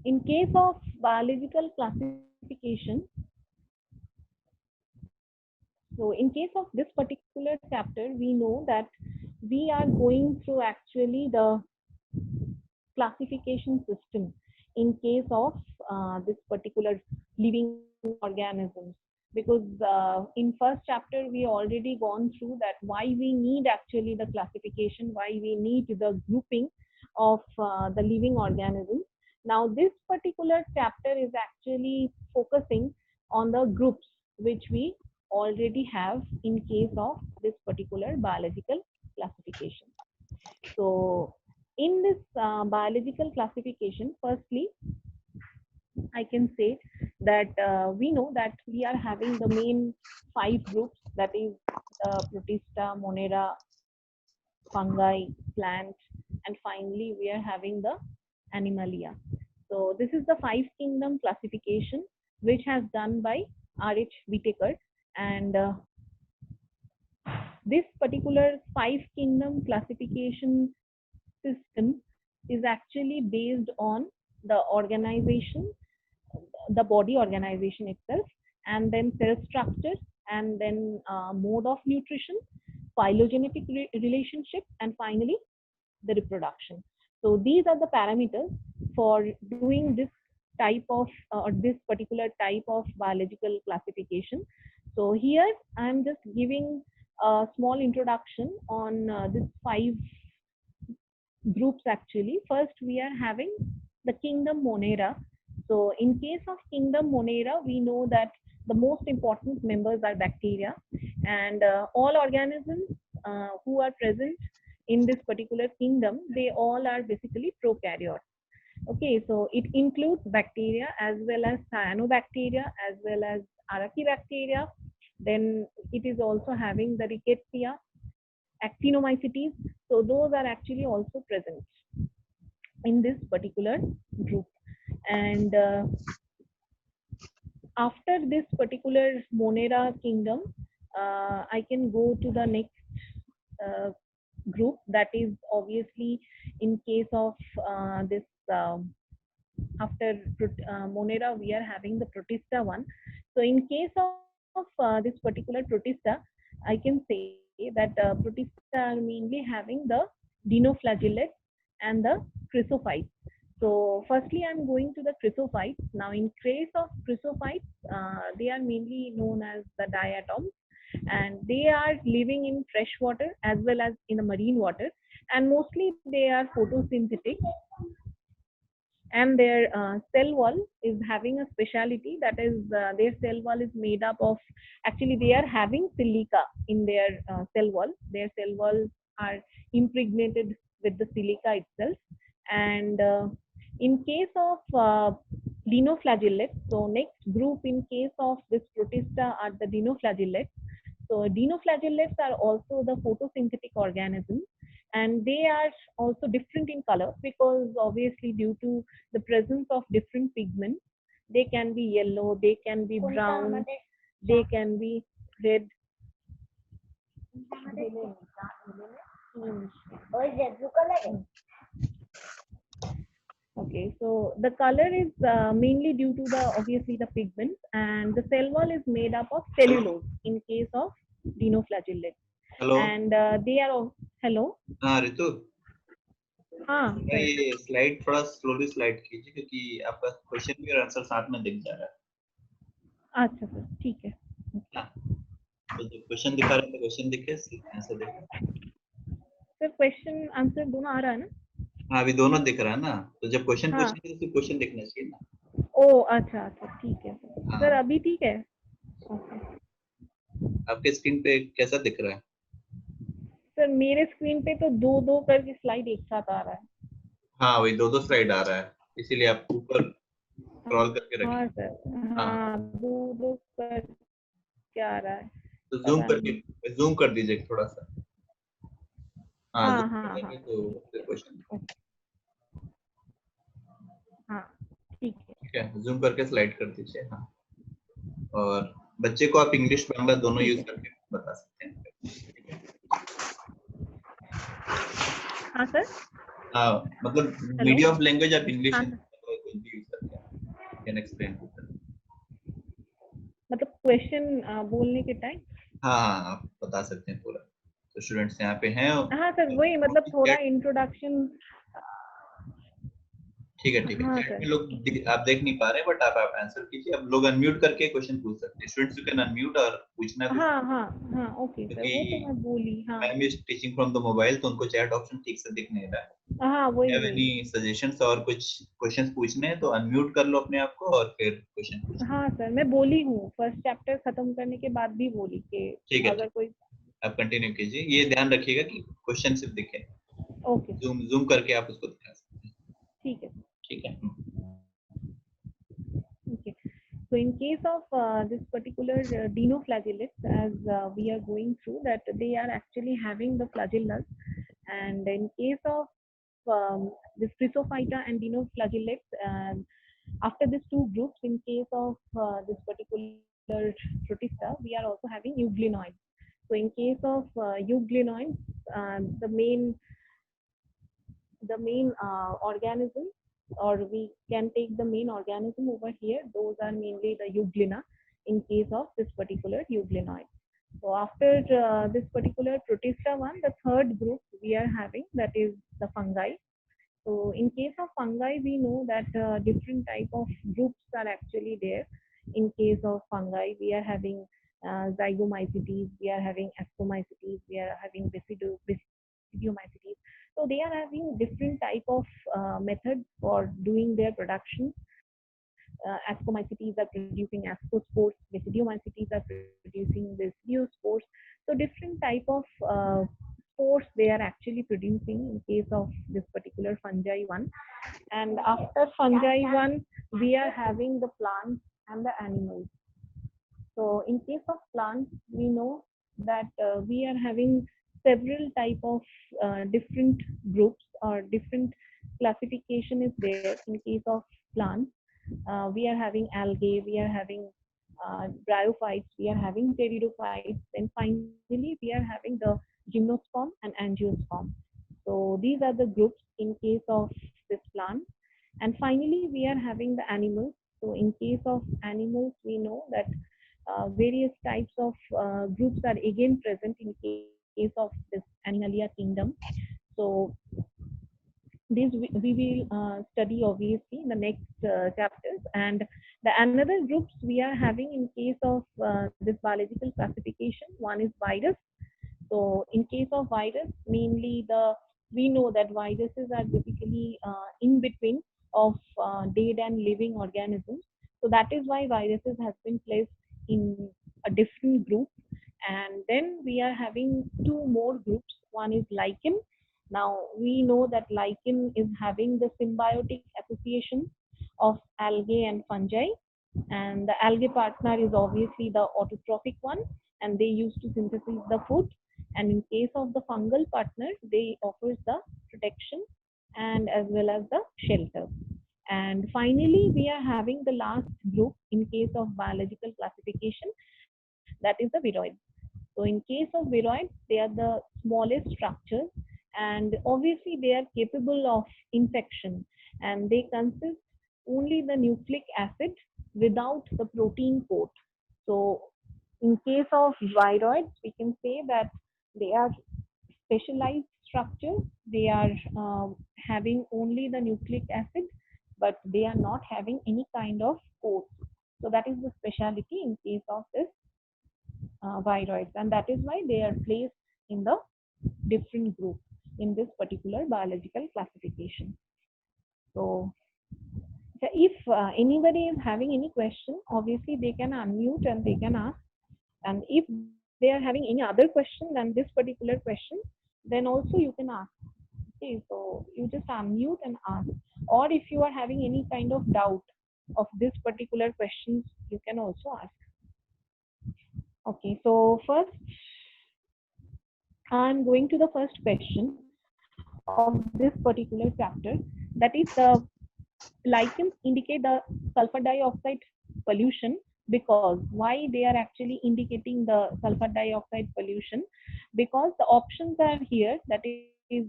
in case of biological classification, so in case of this particular chapter, we know that we are going through actually the classification system in case of this particular living organisms, because in first chapter we already gone through that why we need actually the classification, why we need the grouping of the living organisms. Now this particular chapter is actually focusing on the groups which we already have in case of this particular biological classification. So in this biological classification, firstly, I can say that we know that we are having the main 5 groups, that is Protista, Monera, fungi, plant, and finally we are having the Animalia. So this is the 5 kingdom classification which has done by R.H. Whitaker, and this particular 5 kingdom classification system is actually based on the organization, the body organization itself, and then cell structure, and then mode of nutrition, phylogenetic relationship, and finally the reproduction. So these are the parameters for doing this type of or this particular type of biological classification. So here I am just giving a small introduction on this 5 groups actually. First, we are having the kingdom Monera. So, in case of kingdom Monera, we know that the most important members are bacteria, and all organisms who are present in this particular kingdom, they all are basically prokaryotes. Okay, so it includes bacteria as well as cyanobacteria as well as arachidacteria. Then it is also having the rickettsia, actinomycetes. So those are actually also present in this particular group. And after this particular Monera kingdom, I can go to the next uh, group, that is obviously in case of this after Monera, we are having the Protista one. So in case of this particular Protista, I can say that Protista are mainly having the dinoflagellates and the chrysophytes. So firstly, I'm going to the chrysophytes. Now in case of chrysophytes, they are mainly known as the diatoms, and they are living in fresh water as well as in the marine water, and mostly they are photosynthetic, and their cell wall is having a speciality, that is their cell wall is made up of, actually they are having silica in their cell wall. Their cell walls are impregnated with the silica itself. And in case of dinoflagellates, so next group in case of this Protista are the dinoflagellates. So dinoflagellates are also the photosynthetic organisms, and they are also different in color, because obviously due to the presence of different pigments, they can be yellow, they can be brown, they can be red. Okay, so the color is mainly due to the obviously the pigments, and the cell wall is made up of cellulose in case of dinoflagellates. Hello And they are hello. हाँ रितु हाँ मैं sir. ये slide थोड़ा slowly slide कीजिए क्योंकि आपका question भी और आंसर साथ में दिख जा रहा है अच्छा सर, ठीक है. हाँ तो जो क्वेश्चन दिखा रहे हैं क्वेश्चन दिखे आंसर दिखे सर क्वेश्चन आंसर दोनों आ रहा है ना? हाँ अभी दोनों दिख रहा है ना तो जब क्वेश्चन हाँ. पूछेंगे तो क्वेश्चन दिखना चाहिए ना ओ अच्छा अच्छा, ठीक है सर. हाँ सर अभी ठीक है. ओके. आपके स्क्रीन पे कैसा दिख रहा है सर मेरे स्क्रीन पे तो दो दो करके स्लाइड एक साथ आ रहा है. हाँ वही दो स्लाइड आ रहा है इसीलिए आप ऊपर स्क्रॉल करके हाँ रखिए सर, हाँ हाँ दो दो करके आ रहा है. तो पता नहीं. जूम कर दीजिए थोड़ा सा हाँ हाँ जूम कर हाँ हाँ, देंगे तो फिर क्वेश्चन हाँ ठीक है. ठीक है जूम करके स्लाइड कर दीजिए हाँ और बच्चे को आप इंग्लिश बांग्ला दोनों ठीक यूज है. करके बता सकते हैं हाँ सर. हाँ मतलब हेलो. मीडियम ऑफ लैंग्वेज आप इंग्लिश हाँ यूज सर. कर कैन एक्सप्लेन टू दैट। मतलब क्वेश्चन बोलने के टाइम? हाँ हाँ, आप बता सकते हैं पूरा। तो स्टूडेंट्स यहाँ पे हैं हाँ सर, वही मतलब थोड़ा chat- इंट्रोडक्शन। ठीक है ठीक है, हाँ चैट सर। में लोग आप देख नहीं पा रहे, बट आप आंसर कीजिए। अब लोग अनम्यूट करके क्वेश्चन पूछ सकते हैं। स्टूडेंट्स यू कैन अनम्यूट और पूछना है कुछ, हाँ हाँ हाँ, ओके सर, वो तो क्योंकि मैं बोली। हाँ ma'am is teaching from the mobile, तो उनको चैट ऑप्शन ठीक से दिख नहीं रहा है। हाँ, वही हैव वही। एनी सजेशंस और कुछ क्वेश्चंस पूछने हैं तो अनम्यूट कर लो अपने आप को और फिर क्वेश्चन पूछो। हाँ सर, मैं बोली हूँ, फर्स्ट चैप्टर खत्म करने के बाद भी बोली कि ठीक है अगर ठीक कोई। है, आप कंटिन्यू कीजिए। ये ध्यान रखिएगा कि क्वेश्चन सिर्फ दिखे, ओके सर, जूम जूम करके आप उसको दिखा सकते हैं। ठीक है। ठीक है। Okay. So in case of this particular dinoflagellates, as we are going through that, they are actually having the flagellus, and in case of this Chrysophyta and dinoflagellates, after these two groups, in case of this particular Protista, we are also having euglenoids. So in case of euglenoids, the main organism, or we can take the main organism over here, those are mainly the euglena in case of this particular euglenoid. So after this particular protista one, the third group we are having, that is the fungi. So in case of fungi, we know that different type of groups are actually there. In case of fungi, we are having zygomycetes, we are having ascomycetes, we are having basidiomycetes. So they are having different type of methods for doing their production. Ascomycetes are producing ascospores, basidiomycetes are producing basidiospores. So different type of spores they are actually producing in case of this particular fungi one. And after fungi one, we are having the plants and the animals. So in case of plants, we know that we are having several type of different groups or different classification is there in case of plants. We are having algae, we are having bryophytes, we are having pteridophytes, then finally we are having the gymnosperm and angiosperm. So these are the groups in case of this plant. And finally, we are having the animals. So in case of animals, we know that various types of groups are again present in case of this Animalia kingdom. So we will study obviously in the next chapters. And the another groups we are having in case of this biological classification, one is virus. So in case of virus, mainly we know that viruses are typically in between of dead and living organisms. So that is why viruses has been placed in a different group. And then we are having two more groups. One is lichen. Now we know that lichen is having the symbiotic association of algae and fungi, and the algae partner is obviously the autotrophic one, and they used to synthesize the food. And in case of the fungal partner, they offers the protection and as well as the shelter. And finally, we are having the last group in case of biological classification, that is the viroids. So in case of viroids, they are the smallest structures, and obviously they are capable of infection, and they consist only the nucleic acid without the protein coat. So in case of viroids, we can say that they are specialized structures. They are having only the nucleic acid, but they are not having any kind of coat. So that is the speciality in case of this viroids, and that is why they are placed in the different group in this particular biological classification. So if anybody is having any question, obviously they can unmute and they can ask. And if they are having any other question than this particular question, then also you can ask. Okay, so you just unmute and ask. Or if you are having any kind of doubt of this particular questions, you can also ask. Okay, so first I'm going to the first question of this particular chapter. That is the lichens indicate the sulfur dioxide pollution. Because why they are actually indicating the sulfur dioxide pollution? Because the options are here, that is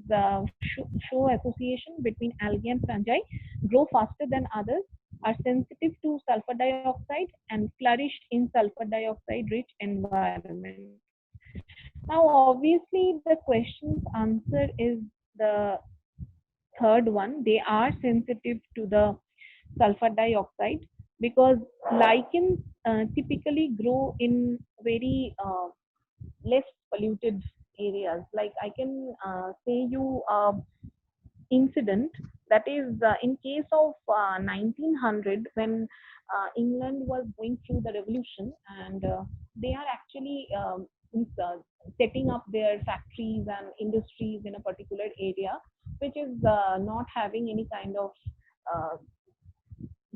show association between algae and fungi, grow faster than others, are sensitive to sulfur dioxide and flourish in sulfur dioxide rich environment. Now, obviously, the question's answer is the third one. They are sensitive to the sulfur dioxide because lichens typically grow in very less polluted areas. Like I can say you incident that is in case of 1900 when England was going through the revolution and they are actually setting up their factories and industries in a particular area which is not having any kind of uh,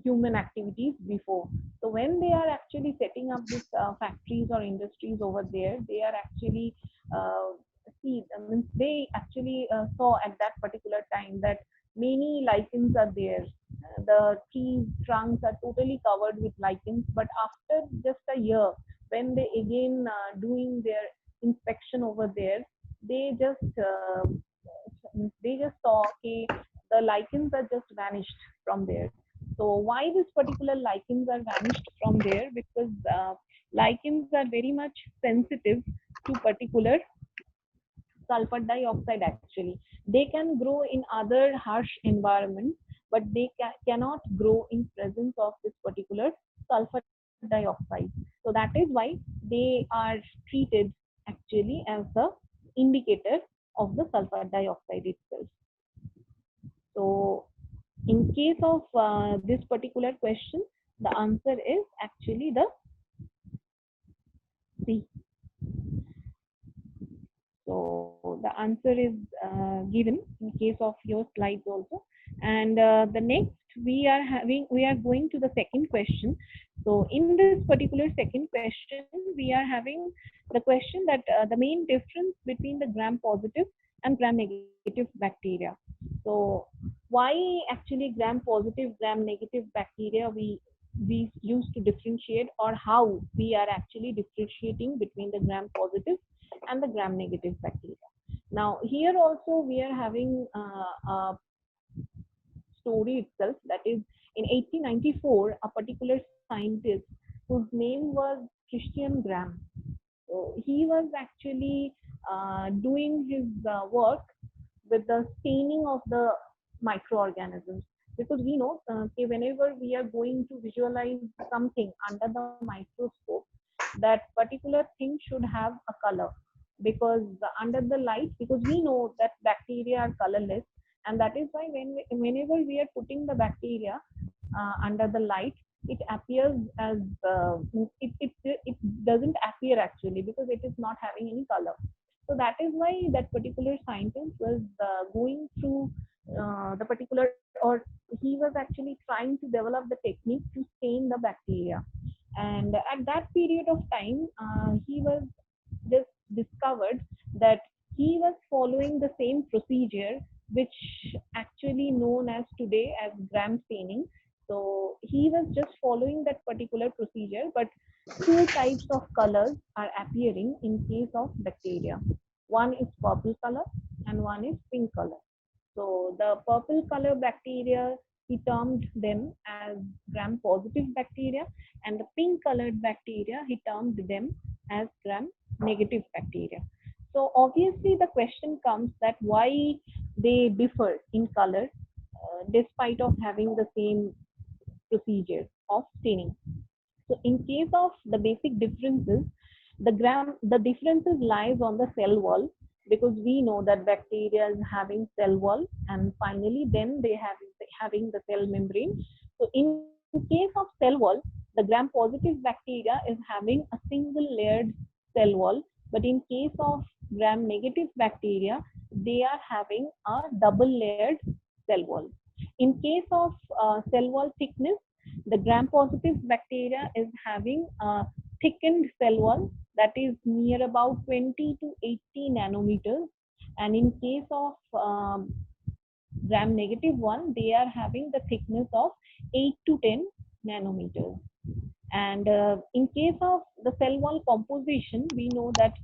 human activities before. So when they are actually setting up these factories or industries over there, they are actually I mean, they actually saw at that particular time that many lichens are there. The trees trunks are totally covered with lichens, but after just a year, when they again doing their inspection over there, they just saw okay, the lichens are just vanished from there. So why this particular lichens are vanished from there? Because lichens are very much sensitive to particular sulfur dioxide actually. They can grow in other harsh environments, but they cannot grow in presence of this particular sulfur dioxide. So that is why they are treated actually as the indicator of the sulfur dioxide itself. So in case of this particular question, the answer is actually the C. So the answer is given in case of your slides also. And the next we are going to the second question. So in this particular second question, we are having the question that the main difference between the gram-positive and gram-negative bacteria. So why actually gram-positive, gram-negative bacteria we used to differentiate, or how we are actually differentiating between the gram-positive and the gram-negative bacteria. Now, here also we are having a story itself, that is in 1894, a particular scientist whose name was Christian Gram. So he was actually doing his work with the staining of the microorganisms, because we know whenever we are going to visualize something under the microscope, that particular thing should have a color, because under the light, because we know that bacteria are colorless, and that is why whenever we are putting the bacteria under the light, it appears as it doesn't appear actually, because it is not having any color. So that is why that particular scientist was going through the particular, or he was actually trying to develop the technique to stain the bacteria. And at that period of time, he was just discovered that he was following the same procedure, which actually known as today as gram staining. So he was just following that particular procedure, but two types of colors are appearing in case of bacteria. One is purple color and one is pink color. So the purple color bacteria, he termed them as gram positive bacteria, and the pink colored bacteria, he termed them as gram negative bacteria. So obviously the question comes that why they differ in color despite of having the same procedure of staining. So in case of the basic differences, the differences lies on the cell wall, because we know that bacteria is having cell wall, and finally then they have having the cell membrane. So in case of cell wall, the gram positive bacteria is having a single layered cell wall, but in case of gram negative bacteria, they are having a double layered cell wall. In case of cell wall thickness, the gram positive bacteria is having a thickened cell wall that is near about 20 to 80 nanometers. And in case of gram negative one, they are having the thickness of 8 to 10 nanometers. And in case of the cell wall composition, we know that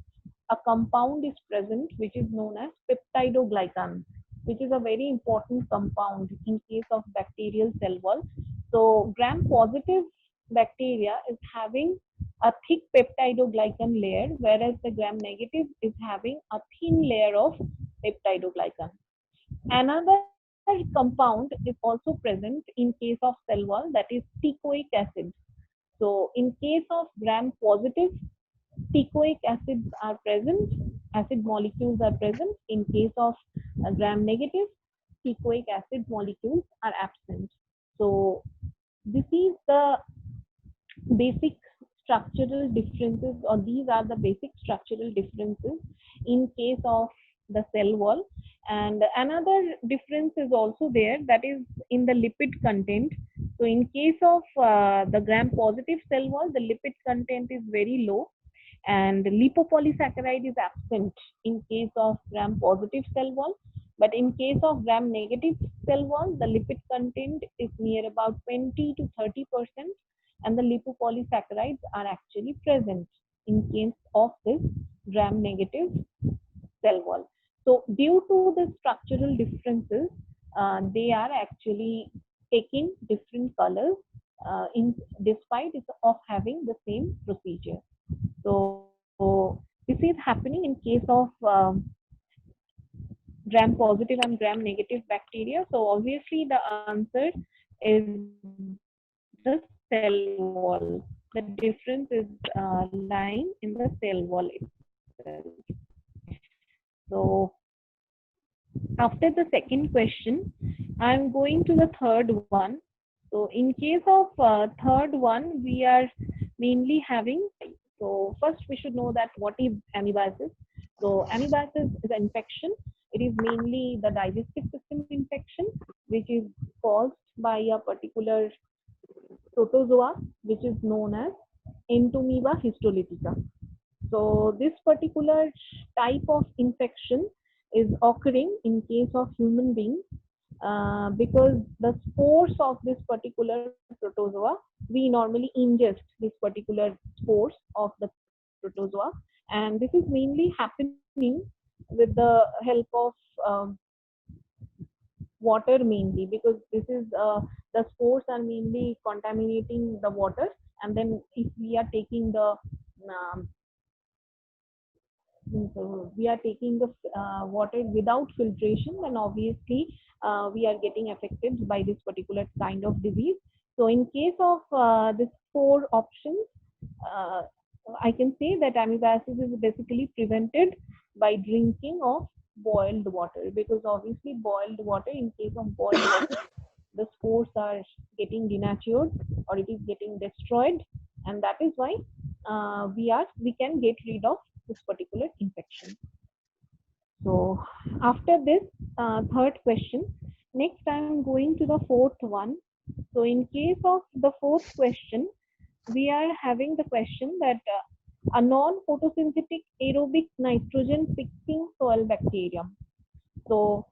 a compound is present which is known as peptidoglycan, which is a very important compound in case of bacterial cell wall. So gram-positive bacteria is having a thick peptidoglycan layer, whereas the gram-negative is having a thin layer of peptidoglycan. Another compound is also present in case of cell wall, that is teichoic acid. So in case of gram-positive, teichoic acids are present, acid molecules are present. In case of gram-negative, teichoic acid molecules are absent. So this is the basic structural differences, or these are the basic structural differences in case of the cell wall. And another difference is also there, that is in the lipid content. So in case of the gram-positive cell wall, the lipid content is very low, and lipopolysaccharide is absent in case of gram-positive cell wall. But in case of gram-negative cell wall, the lipid content is near about 20 to 30%, and the lipopolysaccharides are actually present in case of this gram-negative cell wall. So due to the structural differences, they are actually taking different colors in despite of having the same procedure. So this is happening in case of gram-positive and gram-negative bacteria. So obviously the answer is the cell wall. The difference is lying in the cell wall itself. So after the second question, I'm going to the third one. So in case of third one, we are mainly having, so first we should know that what is amoebiasis. So amoebiasis is an infection. It is mainly the digestive system infection, which is caused by a particular protozoa, which is known as Entomoeba histolytica. So this particular type of infection is occurring in case of human beings because the spores of this particular protozoa, we normally ingest this particular spores of the protozoa, and this is mainly happening with the help of water mainly, because this is the spores are mainly contaminating the water, and then if we are taking the so we are taking the water without filtration, then obviously we are getting affected by this particular kind of disease. So in case of these four options, uh, I can say that amoebiasis is basically prevented by drinking of boiled water, because obviously boiled water, in case of boiled water, the spores are getting denatured or it is getting destroyed, and that is why we can get rid of this particular infection. So after this third question, next I am going to the fourth one. So in case of the fourth question, we are having the question that a non-photosynthetic aerobic nitrogen fixing soil bacterium. So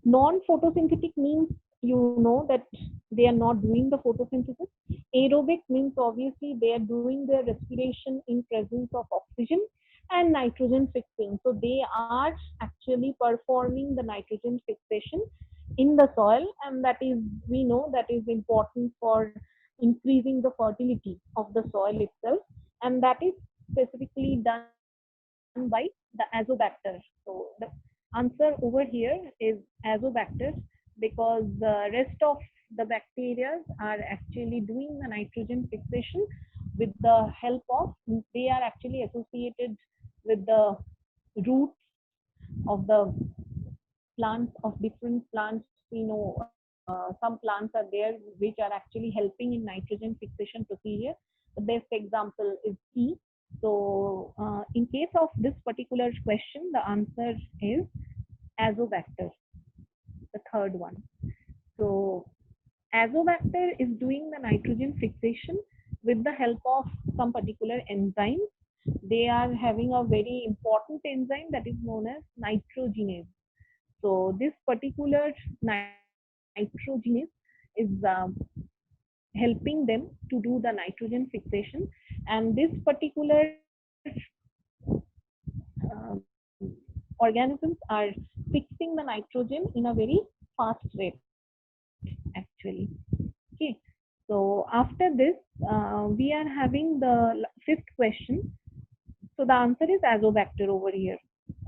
non-photosynthetic means you know that they are not doing the photosynthesis. Aerobic means obviously they are doing their respiration in presence of oxygen, and nitrogen fixing. So they are actually performing the nitrogen fixation in the soil, and that is, we know that is important for increasing the fertility of the soil itself, and that is specifically done by the azobacter. So the answer over here is azobacter, because the rest of the bacteria are actually doing the nitrogen fixation with the help of, they are actually associated with the roots of the plants, of different plants. We know some plants are there which are actually helping in nitrogen fixation procedure. The best example is tea. So in case of this particular question, the answer is azobacter, the third one. So azobacter is doing the nitrogen fixation with the help of some particular enzymes. They are having a very important enzyme that is known as nitrogenase. So this particular nitrogenase is helping them to do the nitrogen fixation, and this particular organisms are fixing the nitrogen in a very fast rate actually. Okay. So after this, we are having the fifth question. So the answer is azobacter over here.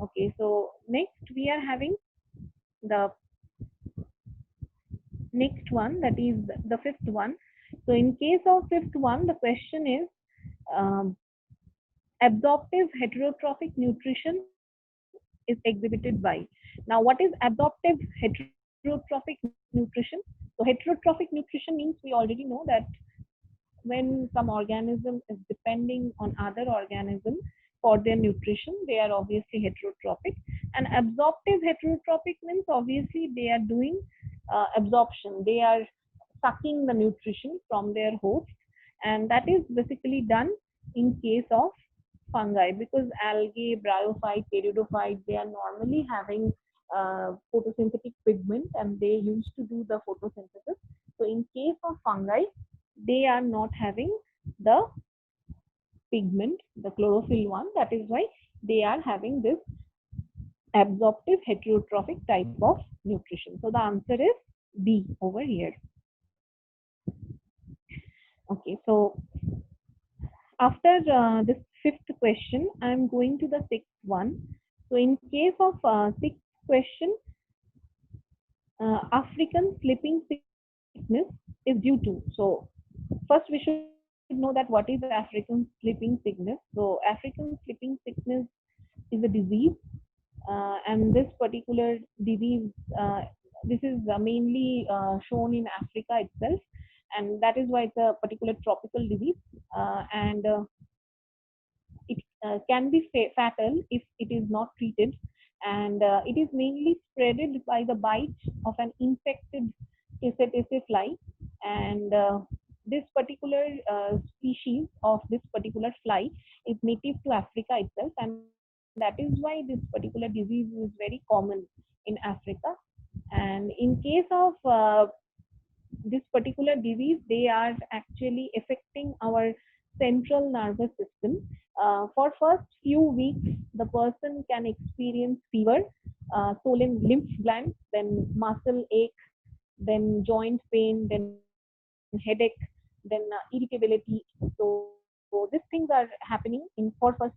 Okay, so next we are having the next one, that is the fifth one. So in case of fifth one, the question is um, absorptive heterotrophic nutrition is exhibited by. Now, what is absorptive heterotrophic nutrition? So heterotrophic nutrition means we already know that when some organism is depending on other organism for their nutrition, they are obviously heterotrophic. And absorptive heterotrophic means obviously they are doing absorption. They are sucking the nutrition from their host, and that is basically done in case of fungi, because algae, bryophyte, pteridophyte, they are normally having photosynthetic pigment and they used to do the photosynthesis. So in case of fungi, they are not having the pigment, the chlorophyll one. That is why they are having this absorptive heterotrophic type of nutrition. So the answer is B over here. Okay, so after this fifth question, I am going to the sixth one. So in case of sixth question, African sleeping sickness is due to. So first we should know that what is African sleeping sickness. So African sleeping sickness is a disease, and this particular disease, this is mainly shown in Africa itself, and that is why it's a particular tropical disease, and it can be fatal if it is not treated, and it is mainly spreaded by the bite of an infected tsetse fly, and this particular species of this particular fly is native to Africa itself, and that is why this particular disease is very common in Africa. And in case of this particular disease, they are actually affecting our central nervous system. For first few weeks, the person can experience fever, swollen lymph glands, then muscle ache, then joint pain, then headache, then irritability. So these things are happening in for first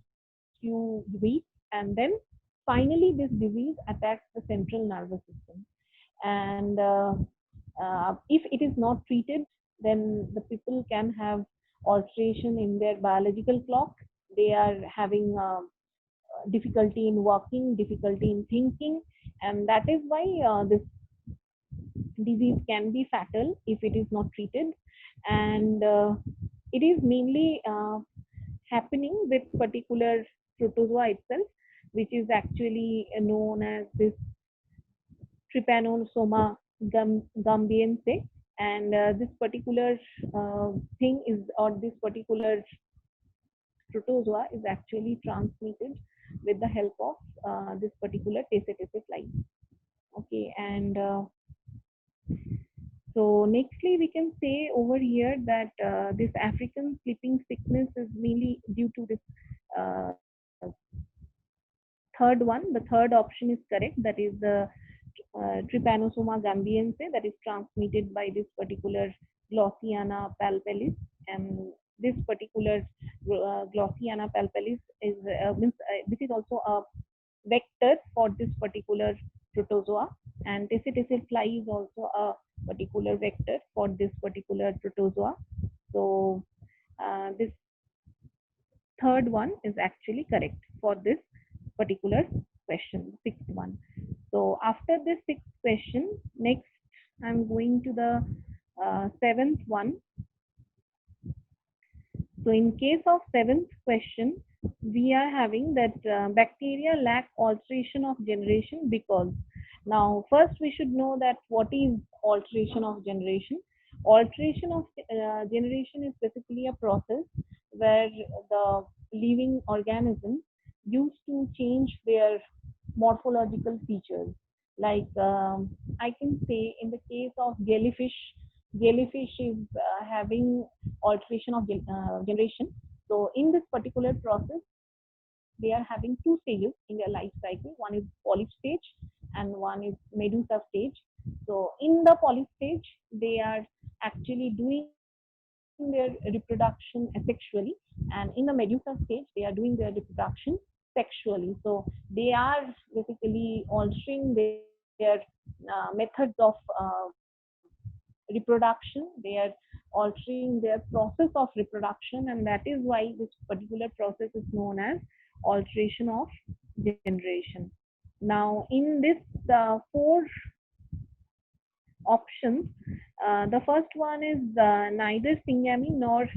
few weeks, and then finally this disease attacks the central nervous system. And if it is not treated, then the people can have alteration in their biological clock. They are having difficulty in walking, difficulty in thinking, and that is why this disease can be fatal if it is not treated. And it is mainly happening with particular protozoa itself, which is actually known as this Trypanosoma gambiense. And this particular thing is, or this particular protozoa is actually transmitted with the help of this particular tsetse fly. Okay, and so nextly we can say over here that this African sleeping sickness is mainly due to this uh, third one. The third option is correct. That is the Trypanosoma gambiense, that is transmitted by this particular Glossiana palpalis, and this particular Glossiana palpalis is means this is also a vector for this particular protozoa, and tsetse fly is also a particular vector for this particular protozoa. So this third one is actually correct for this particular question, sixth one. So after this sixth question, next I'm going to the seventh one. So in case of seventh question, we are having that bacteria lack alteration of generation because. Now first we should know that what is alteration of generation. Alteration of generation is basically a process where the living organism used to change their morphological features. Like I can say in the case of jellyfish, jellyfish is having alteration of generation. So in this particular process, they are having two stages in their life cycle. One is polyp stage and one is medusa stage. So in the polyp stage, they are actually doing doing their reproduction asexually, and in the Medusa stage, they are doing their reproduction sexually. So they are basically altering their methods of reproduction. They are altering their process of reproduction, and that is why this particular process is known as alteration of generation. Now, in this four options, the first one is neither syngamy nor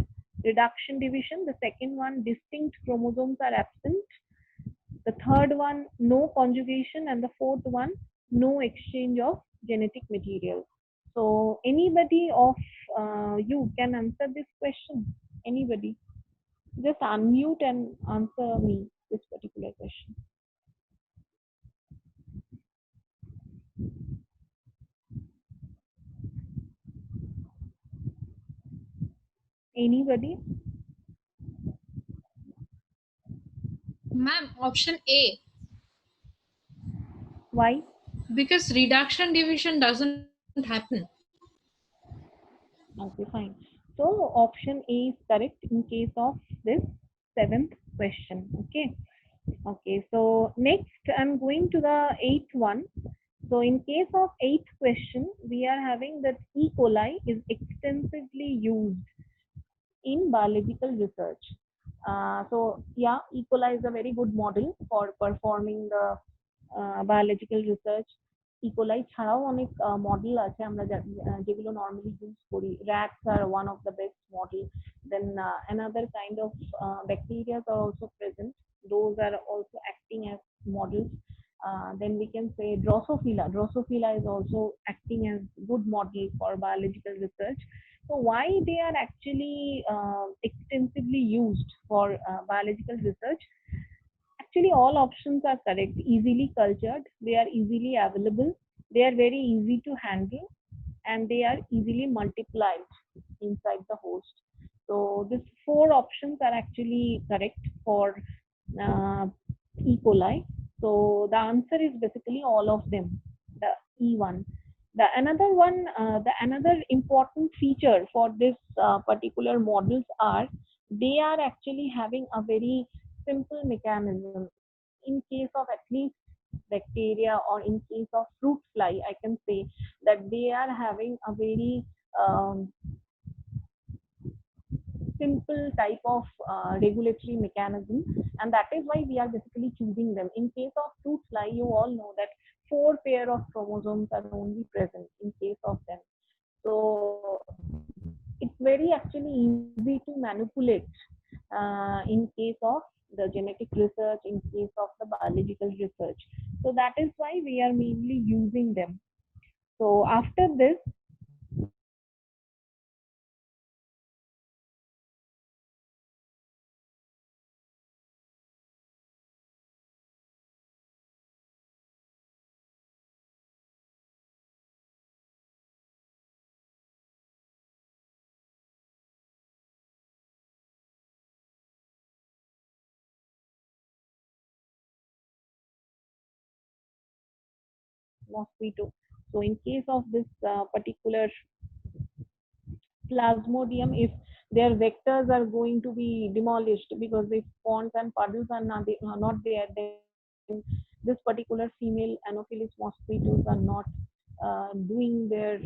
reduction division. The second one, distinct chromosomes are absent. The third one, no conjugation. And the fourth one, no exchange of genetic material. So anybody of you can answer this question? Anybody? Just unmute and answer me this particular question. Anybody? Ma'am, option A. Why? Because reduction division doesn't happen. Okay, fine. So option A is correct in case of this seventh question. Okay. Okay. So next I'm going to the eighth one. So in case of eighth question, we are having that E. coli is extensively used in biological research. So yeah, E. coli is a very good model for performing the biological research. E. coli ছাড়াও অনেক model আছে আমরা যেগুলো normally use করি. Rats are one of the best model. Then another kind of bacteria are also present. Those are also acting as models. Then we can say Drosophila. Drosophila is also acting as good model for biological research. So why they are actually extensively used for biological research? Actually, all options are correct. Easily cultured, they are easily available, they are very easy to handle, and they are easily multiplied inside the host. So these four options are actually correct for E. coli. So the answer is basically all of them, the E1. The another important feature for this particular models are they are actually having a very simple mechanism. In case of at least bacteria, or in case of fruit fly, I can say that they are having a very simple type of regulatory mechanism, and that is why we are basically choosing them. In case of fruit fly, you all know that 4 pair of chromosomes are only present in case of them. So it's very actually easy to manipulate in case of the genetic research, in case of the biological research. So that is why we are mainly using them. So after this, mosquito. So in case of this particular Plasmodium, if their vectors are going to be demolished because the spawns and puddles are not there, then this particular female Anopheles mosquitoes are not doing their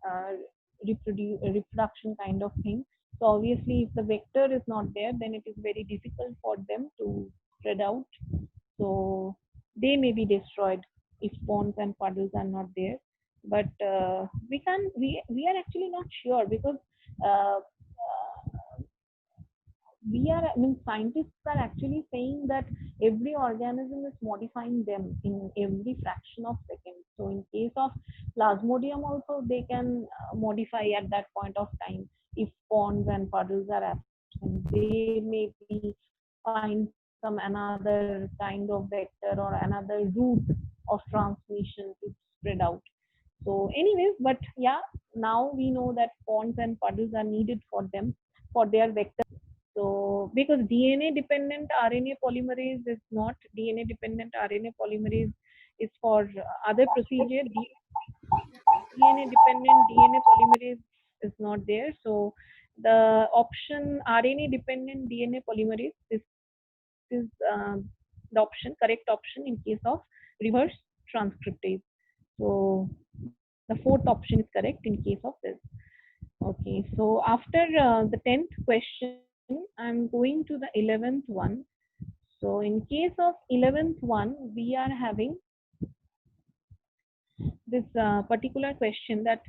uh, reproduction kind of thing. So obviously, if the vector is not there, then it is very difficult for them to spread out. So they may be destroyed if spawns and puddles are not there. But we are actually not sure because uh, I mean, scientists are actually saying that every organism is modifying them in every fraction of seconds. So in case of Plasmodium also, they can modify at that point of time. If ponds and puddles are absent, they may be find some another kind of vector or another route of transmission to spread out. So anyways, but yeah, now we know that ponds and puddles are needed for them, for their vector. So, because DNA dependent RNA polymerase is not, DNA dependent RNA polymerase is for other procedure. DNA dependent DNA polymerase is not there. So, the option RNA dependent DNA polymerase. This is the option, correct option in case of reverse transcriptase. So the fourth option is correct in case of this. Okay, so after the 10th question, I'm going to the 11th one. So in case of 11th one, we are having this particular question that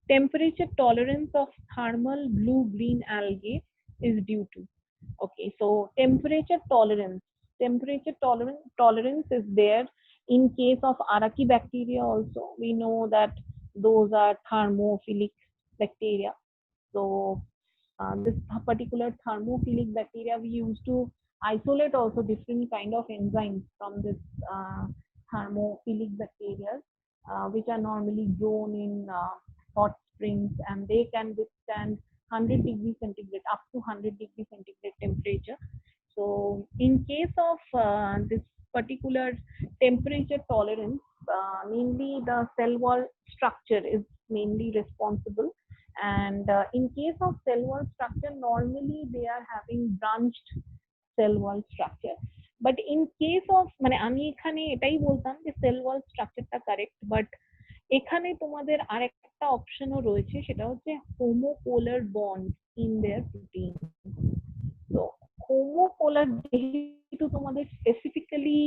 temperature tolerance of thermal blue-green algae is due to. Okay, so temperature tolerance is there in case of Arachidactyria also. We know that those are thermophilic bacteria. So this particular thermophilic bacteria, we used to isolate also different kind of enzymes from this thermophilic bacteria, which are normally grown in hot springs, and they can withstand 100 degrees centigrade, up to 100 degrees centigrade temperature. So in case of this particular temperature tolerance, mainly the cell wall structure is mainly responsible. And in case of cell wall structure, normally they are having branched cell wall structure. But in case of মানে আমি এখানে এটাই বলতাম যে cell wall স্ট্রাকচারটা correct, but এখানে তোমাদের আরেকটা অপশনও রয়েছে, সেটা হচ্ছে হোমোপোলার বন্ড ইন দেয়ার প্রোটিন। তো হোমোপোলার যেহেতু তোমাদের স্পেসিফিক্যালি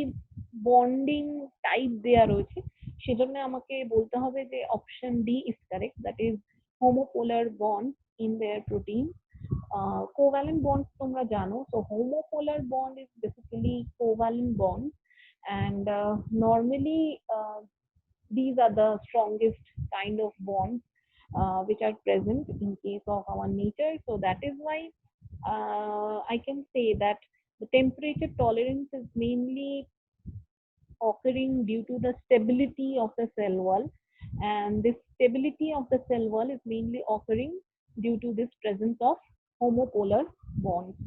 বন্ডিং টাইপ দেয়া রয়েছে, সেজন্য আমাকে বলতে হবে যে option D is correct, that is homopolar bonds in their protein. Covalent bonds তোমরা জানো, so homopolar bond is basically covalent bonds, and normally these are the strongest kind of bonds which are present in case of our nature. So that is why I can say that the temperature tolerance is mainly occurring due to the stability of the cell wall, and this stability of the cell wall is mainly occurring due to this presence of homopolar bonds.